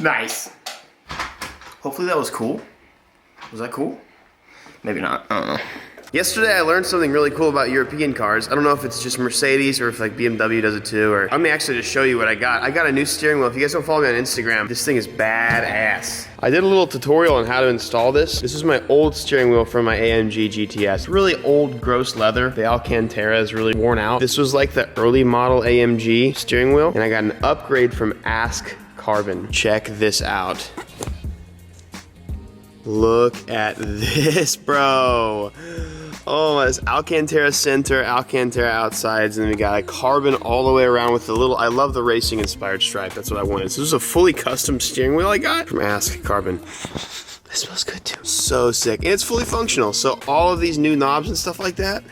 Nice. Hopefully that was cool. Was that cool? Maybe not, I don't know. Yesterday I learned something really cool about European cars. I don't know if it's just Mercedes or if like BMW does it too, or let me actually just show you what I got. I got a new steering wheel. If you guys don't follow me on Instagram, this thing is badass. I did a little tutorial on how to install this. This is my old steering wheel from my AMG GTS. Really old, gross leather. The Alcantara is really worn out. This was like the early model AMG steering wheel, and I got an upgrade from Ask Carbon. Check this out. Look at this, bro. Oh, it's Alcantara center, Alcantara outsides, and then we got like carbon all the way around with the little, I love the racing inspired stripe. That's what I wanted. So this is a fully custom steering wheel I got from Ask Carbon. This smells good too. So sick. And it's fully functional. So all of these new knobs and stuff like that,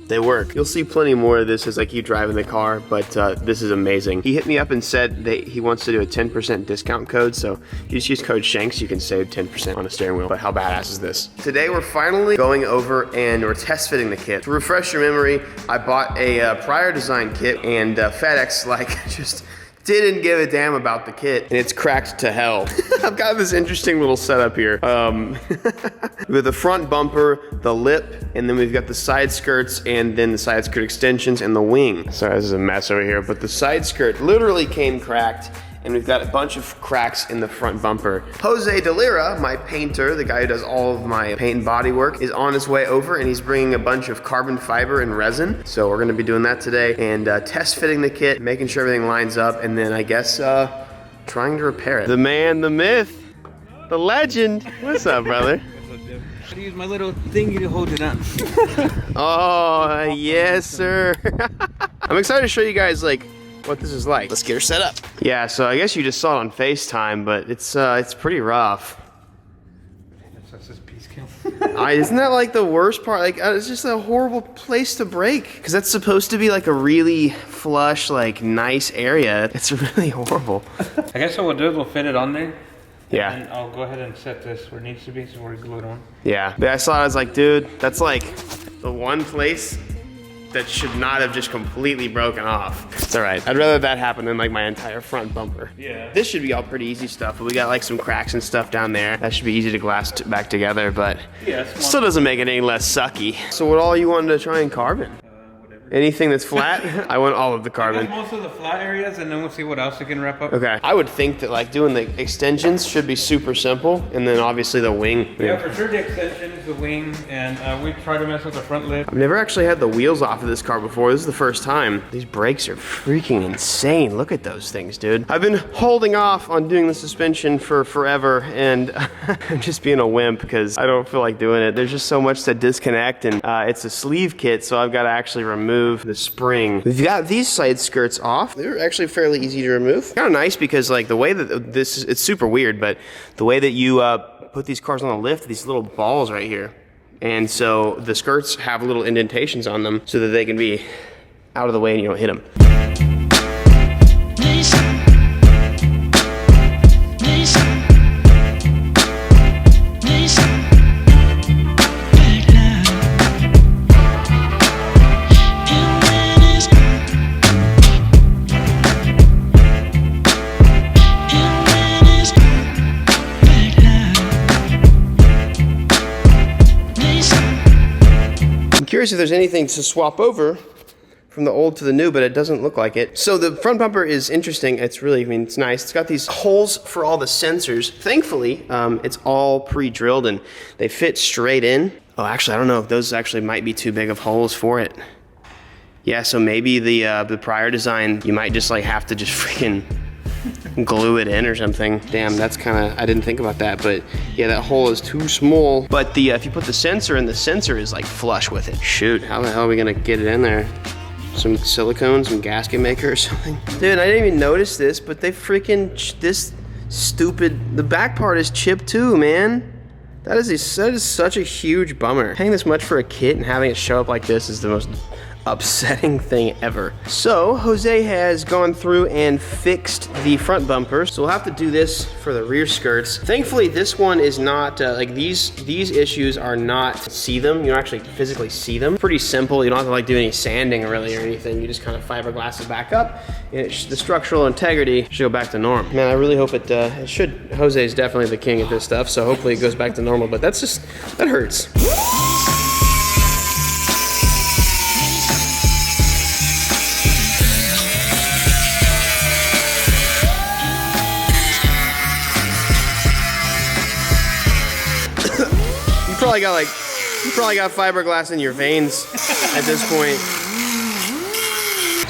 they work. You'll see plenty more of this as I keep driving the car, but this is amazing. He hit me up and said that he wants to do a 10% discount code, so you just use code Shanks, you can save 10% on a steering wheel. But how badass is this? Today we're finally going over and we're test fitting the kit. To refresh your memory, I bought a prior design kit, and FedEx just didn't give a damn about the kit, and it's cracked to hell. I've got this interesting little setup here. With the front bumper, the lip, and then we've got the side skirts, and then the side skirt extensions, and the wing. Sorry, this is a mess over here, but the side skirt literally came cracked, and we've got a bunch of cracks in the front bumper. Jose Delira, my painter, the guy who does all of my paint and body work, is on his way over, and he's bringing a bunch of carbon fiber and resin. So we're gonna be doing that today, and test fitting the kit, making sure everything lines up, and then I guess trying to repair it. The man, the myth, the legend. What's up, brother? I use my little thingy to hold it on. Oh, yes, sir. I'm excited to show you guys like what this is like. Let's get her set up. Yeah, so I guess you just saw it on FaceTime, but it's pretty rough. That's just piece kill. Isn't that like the worst part? Like, it's just a horrible place to break, because that's supposed to be like a really flush, like nice area. It's really horrible. I guess what we'll do is we'll fit it on there. Yeah. And I'll go ahead and set this where it needs to be, so we're glued on. Yeah, but I saw it, I was like, dude, that's like the one place that should not have just completely broken off. It's all right. I'd rather that happen than like my entire front bumper. Yeah. This should be all pretty easy stuff, but we got like some cracks and stuff down there. That should be easy to glass back together, but yeah, still doesn't make it any less sucky. So what all you wanted to try in carbon? Anything that's flat? I want all of the carbon. Most of the flat areas, and then we'll see what else we can wrap up. Okay. I would think that like doing the extensions should be super simple, and then obviously the wing. Yeah, for sure the extensions, the wing, and we try to mess with the front lip. I've never actually had the wheels off of this car before. This is the first time. These brakes are freaking insane. Look at those things, dude. I've been holding off on doing the suspension for forever, and I'm just being a wimp because I don't feel like doing it. There's just so much to disconnect, and it's a sleeve kit, so I've got to actually remove the spring. We've got these side skirts off. They're actually fairly easy to remove. Kind of nice because like the way that this, it's super weird, but the way that you put these cars on the lift, these little balls right here. And so the skirts have little indentations on them so that they can be out of the way and you don't hit them. Curious if there's anything to swap over from the old to the new, but it doesn't look like it. So the front bumper is interesting. It's really, I mean, it's nice. It's got these holes for all the sensors. Thankfully, it's all pre-drilled and they fit straight in. Oh, actually, I don't know if those actually might be too big of holes for it. Yeah, so maybe the prior design, you might just like have to just freaking glue it in or something. Damn, that's kind of, I didn't think about that, but yeah, that hole is too small. But if you put the sensor in, the sensor is like flush with it. Shoot, how the hell are we gonna get it in there? Some silicone, some gasket maker or something? Dude, I didn't even notice this, but they freaking, the back part is chipped too, man. That is such a huge bummer. Paying this much for a kit and having it show up like this is the most upsetting thing ever. So Jose has gone through and fixed the front bumper. So we'll have to do this for the rear skirts. Thankfully, this one is not, like these issues are not see them. You don't actually physically see them. Pretty simple. You don't have to like do any sanding really or anything. You just kind of fiberglass it back up. And the structural integrity should go back to normal. Man, I really hope it should. Jose is definitely the king at this stuff. So hopefully it goes back to normal, but that hurts. You probably got fiberglass in your veins at this point.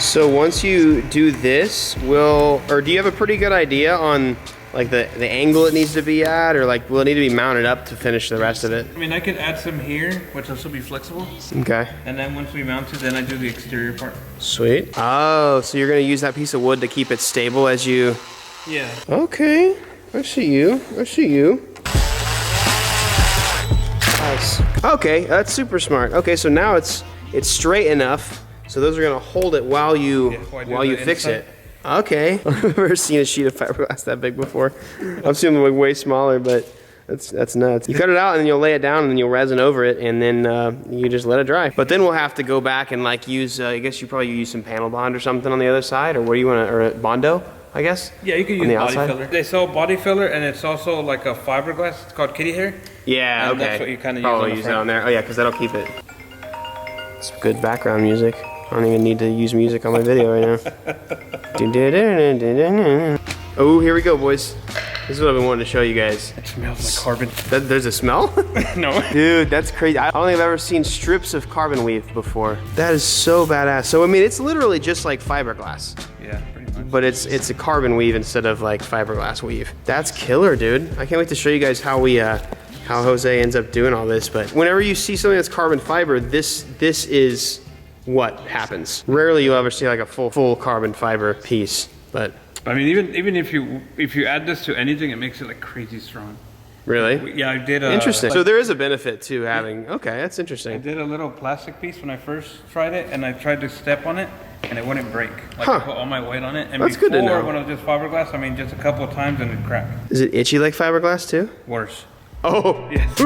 So once you do this, or do you have a pretty good idea on like the angle it needs to be at, or like will it need to be mounted up to finish the rest of it? I mean, I could add some here, which will still be flexible. Okay. And then once we mount it, then I do the exterior part. Sweet. Oh, so you're gonna use that piece of wood to keep it stable as you... Yeah. Okay, I see you. Nice. Okay, that's super smart. Okay, so now it's straight enough, so those are gonna hold it while you fix it. Okay. I've never seen a sheet of fiberglass that big before. I've seen them like way smaller, but that's nuts. You cut it out and then you'll lay it down and then you'll resin over it and then you just let it dry. But then we'll have to go back and like use, I guess you probably use some panel bond or something on the other side, or what do you want to, or Bondo, I guess? Yeah, you can use body filler. They sell body filler and it's also like a fiberglass. It's called kitty hair. Yeah, and okay. That's what you kind of use it on there. Oh yeah, because that'll keep it. It's good background music. I don't even need to use music on my video right now. Oh, here we go, boys. This is what I've been wanting to show you guys. It smells like carbon. There's a smell? No. Dude, that's crazy. I don't think I've ever seen strips of carbon weave before. That is so badass. So, I mean, it's literally just like fiberglass. Yeah, pretty much. But it's a carbon weave instead of like fiberglass weave. That's killer, dude. I can't wait to show you guys how how Jose ends up doing all this. But whenever you see something that's carbon fiber, this is what happens. Rarely you'll ever see like a full carbon fiber piece, but I mean, even if you add this to anything, it makes it like crazy strong. Really? Yeah, I did. Interesting. Like, so there is a benefit to having. Okay, that's interesting. I did a little plastic piece when I first tried it, and I tried to step on it, and it wouldn't break. Like I put all my weight on it, and that's before good to know. when it was just fiberglass, I mean, just a couple of times and it'd crack. Is it itchy like fiberglass too? Worse. Oh. Yes.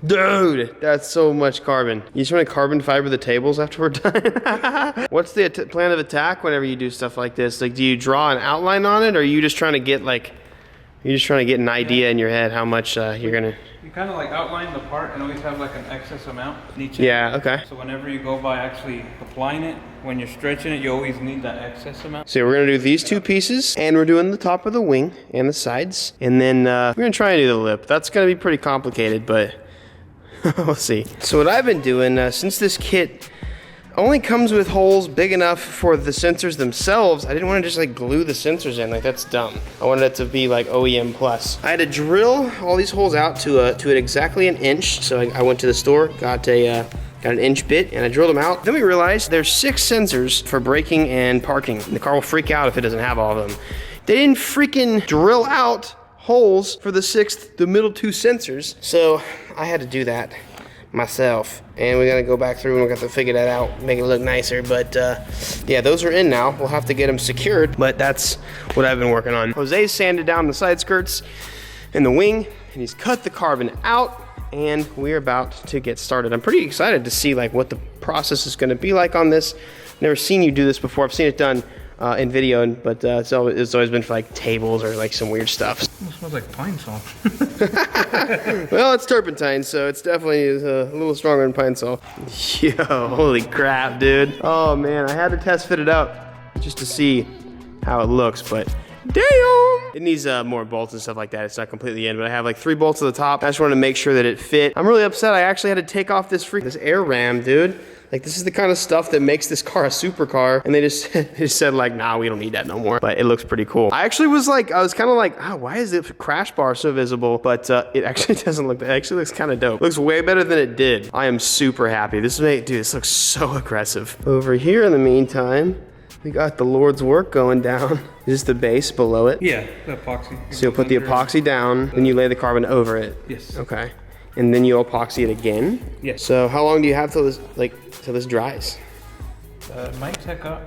Dude, that's so much carbon. You just want to carbon fiber the tables after we're done? What's the plan of attack whenever you do stuff like this? Like, do you draw an outline on it, or are you just trying to get like, you're just trying to get an idea in your head how much you're gonna... You kind of like outline the part and always have like an excess amount in each Yeah, okay. So whenever you go by actually applying it, when you're stretching it, you always need that excess amount. So we're gonna do these two pieces, and we're doing the top of the wing and the sides, and then we're gonna try and do the lip. That's gonna be pretty complicated, but we'll see. So what I've been doing, since this kit only comes with holes big enough for the sensors themselves, I didn't want to just like glue the sensors in, like that's dumb. I wanted it to be like OEM plus. I had to drill all these holes out to exactly an inch. So I went to the store, got an inch bit, and I drilled them out. Then we realized there's 6 sensors for braking and parking. The car will freak out if it doesn't have all of them. They didn't freaking drill out holes for the middle 2 sensors. So I had to do that myself, and we gotta go back through and we got to figure that out, make it look nicer. But yeah, those are in now. We'll have to get them secured, but that's what I've been working on. Jose's sanded down the side skirts and the wing, and he's cut the carbon out, and we're about to get started. I'm pretty excited to see like what the process is gonna be like on this. Never seen you do this before. I've seen it done in video, but it's always been for like tables or like some weird stuff. It smells like pine sol. Well, it's turpentine, so it's definitely a little stronger than pine sol. Yo, holy crap, dude. Oh man, I had to test fit it out just to see how it looks, but damn! It needs more bolts and stuff like that. It's not completely in, but I have like 3 bolts at the top. I just wanted to make sure that it fit. I'm really upset. I actually had to take off this air ram, dude. Like, this is the kind of stuff that makes this car a supercar, and they just said like, nah, we don't need that no more. But it looks pretty cool. I actually was kind of like, oh, why is the crash bar so visible? But it actually doesn't look, it actually looks kind of dope. Looks way better than it did. I am super happy. Dude, this looks so aggressive. Over here in the meantime, We got the Lord's work going down. Is this the base below it? Yeah, the epoxy. So you'll put the epoxy down, then you lay the carbon over it. Yes. Okay. And then you'll epoxy it again? Yes. So how long do you have till this, till this dries? It might take up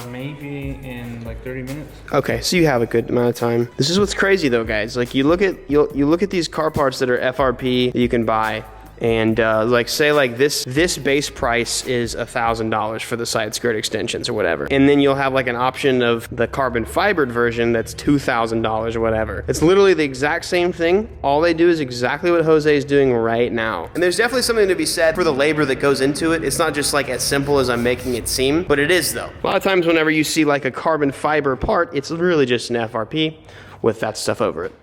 maybe in like 30 minutes. Okay, so you have a good amount of time. This is what's crazy though, guys. Like you look at you look at these car parts that are FRP that you can buy, and like say like this base price is $1,000 for the side skirt extensions or whatever, and then you'll have like an option of the carbon fibered version that's $2,000 or whatever. It's literally the exact same thing. All they do is exactly what Jose is doing right now. And there's definitely something to be said for the labor that goes into it. It's not just like as simple as I'm making it seem, but it is though. A lot of times whenever you see like a carbon fiber part, it's really just an FRP with that stuff over it.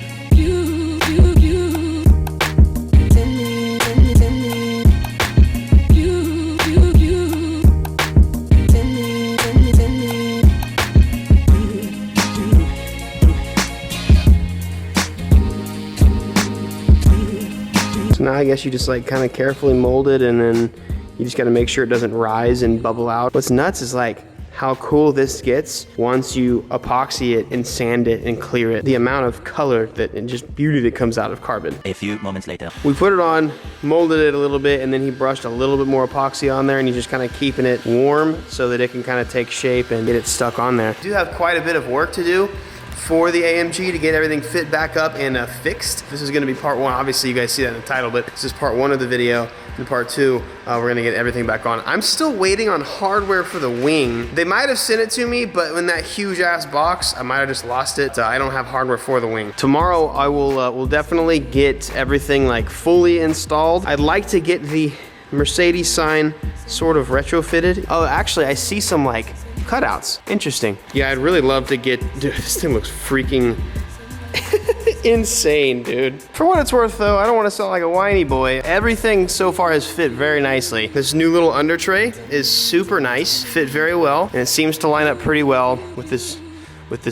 So now I guess you just like kind of carefully mold it, and then you just got to make sure it doesn't rise and bubble out. What's nuts is like how cool this gets once you epoxy it and sand it and clear it. The amount of color that and just beauty that comes out of carbon. A few moments later. We put it on, molded it a little bit, and then he brushed a little bit more epoxy on there, and he's just kind of keeping it warm so that it can kind of take shape and get it stuck on there. I do have quite a bit of work to do for the AMG to get everything fit back up and fixed. This is gonna be part one. Obviously you guys see that in the title, but this is part one of the video. In part two, we're gonna get everything back on. I'm still waiting on hardware for the wing. They might have sent it to me, but in that huge ass box, I might have just lost it. I don't have hardware for the wing. Tomorrow I will definitely get everything like fully installed. I'd like to get the Mercedes sign sort of retrofitted. Oh, actually I see some like cutouts. Interesting. Yeah, I'd really love to get, dude, this thing looks freaking insane, dude. For what it's worth though, I don't want to sound like a whiny boy. Everything so far has fit very nicely. This new little under tray is super nice, fit very well, and it seems to line up pretty well with this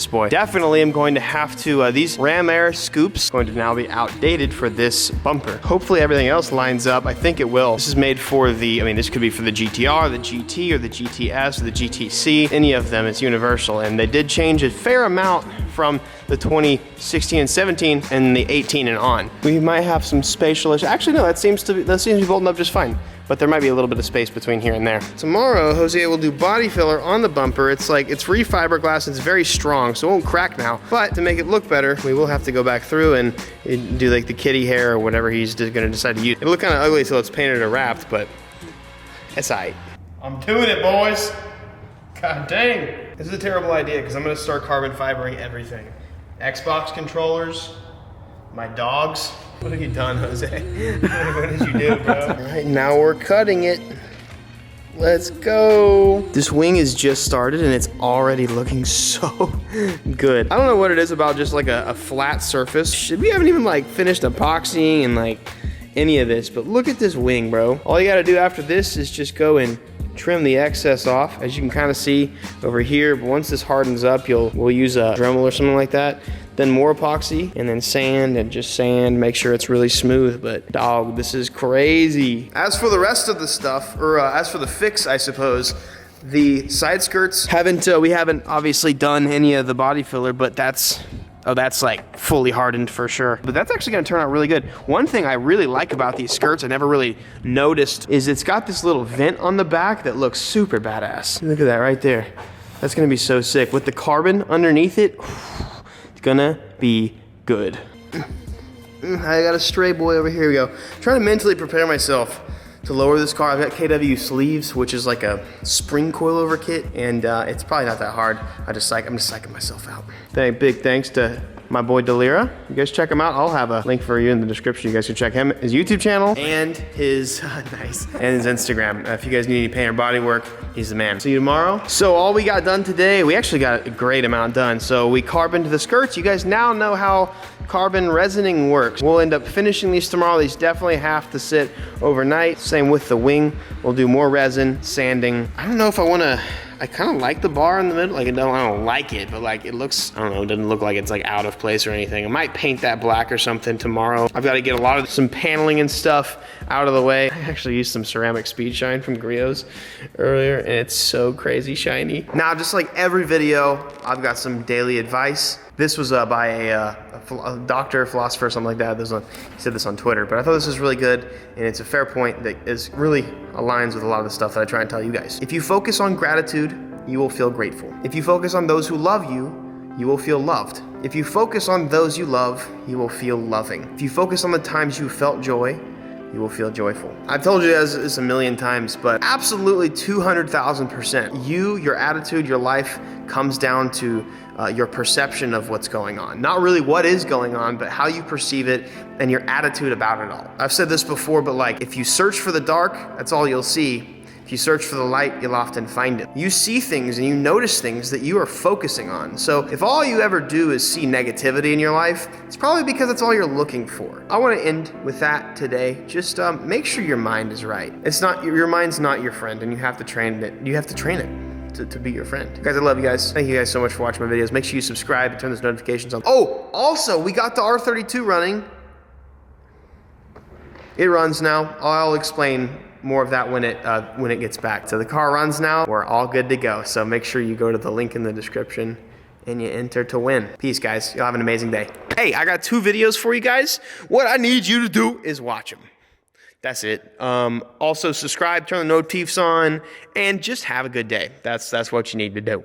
boy. Definitely am going to have to, these Ram Air scoops going to now be outdated for this bumper. Hopefully everything else lines up. I think it will. This is made for the, I mean, this could be for the GTR, the GT, or the GTS, or the GTC. Any of them, it's universal. And they did change a fair amount from the 2016 and 17 and the 18 and on. We might have some spatial issues. Actually, no, that seems to be holding up just fine. But there might be a little bit of space between here and there. Tomorrow, Jose will do body filler on the bumper. It's like, it's fiberglass, it's very strong, so it won't crack now. But to make it look better, we will have to go back through and do like the kitty hair or whatever he's gonna decide to use. It'll look kind of ugly until it's painted or wrapped, but it's aight. I'm doing it, boys. God dang. This is a terrible idea because I'm gonna start carbon fibering everything. Xbox controllers, my dogs. What have you done, Jose? What did you do, bro? All right, now we're cutting it. Let's go. This wing is just started and it's already looking so good. I don't know what it is about just like a flat surface. We haven't even like finished epoxying and like any of this, but look at this wing, bro. All you gotta do after this is just go and trim the excess off, as you can kind of see over here. But once this hardens up, we'll use a Dremel or something like that. Then more epoxy, and then sand, and just sand, make sure it's really smooth. But dog, this is crazy. As for the rest of the stuff, or as for the fix, I suppose, the side skirts we haven't obviously done any of the body filler, but that's like fully hardened for sure. But that's actually gonna turn out really good. One thing I really like about these skirts, I never really noticed, is it's got this little vent on the back that looks super badass. Look at that right there. That's gonna be so sick. With the carbon underneath it, it's gonna be good. I got a stray boy over here. Here we go. I'm trying to mentally prepare myself to lower this car. I've got KW sleeves, which is like a spring coilover kit, and it's probably not that hard. I'm just psyching myself out. Big thanks to my boy Delira. You guys check him out. I'll have a link for you in the description. You guys can check him, his YouTube channel, and his and his Instagram. If you guys need any paint or body work, he's the man. See you tomorrow. So all we got done today, we actually got a great amount done. So we carboned the skirts. You guys now know how carbon resining works. We'll end up finishing these tomorrow. These definitely have to sit overnight. Same with the wing. We'll do more resin, sanding. I don't know if I I kind of like the bar in the middle. Like, no, I don't like it, but like it looks, I don't know, it doesn't look like it's like out of place or anything. I might paint that black or something tomorrow. I've got to get a lot of some paneling and stuff out of the way. I actually used some ceramic speed shine from Griot's earlier, and it's so crazy shiny. Now, just like every video, I've got some daily advice. This was by a doctor, philosopher, something like that. He said this on Twitter, but I thought this was really good, and it's a fair point that is really aligns with a lot of the stuff that I try and tell you guys. If you focus on gratitude, you will feel grateful. If you focus on those who love you, you will feel loved. If you focus on those you love, you will feel loving. If you focus on the times you felt joy, you will feel joyful. I've told you this a million times, but absolutely 200,000%. Your attitude, your life comes down to your perception of what's going on. Not really what is going on, but how you perceive it and your attitude about it all. I've said this before, but like if you search for the dark, that's all you'll see. If you search for the light, you'll often find it. You see things and you notice things that you are focusing on. So if all you ever do is see negativity in your life, it's probably because that's all you're looking for. I want to end with that today. Just make sure your mind is right. Your mind's not your friend, and you have to train it. You have to train it to be your friend. Guys, I love you guys. Thank you guys so much for watching my videos. Make sure you subscribe and turn those notifications on. Oh, also, we got the R32 running. It runs now. I'll explain more of that when it gets back. So the car runs now. We're all good to go. So make sure you go to the link in the description and you enter to win. Peace, guys. You'll have an amazing day. Hey, I got 2 videos for you guys. What I need you to do is watch them. That's it. Also subscribe, turn the notifs on, and just have a good day. That's what you need to do.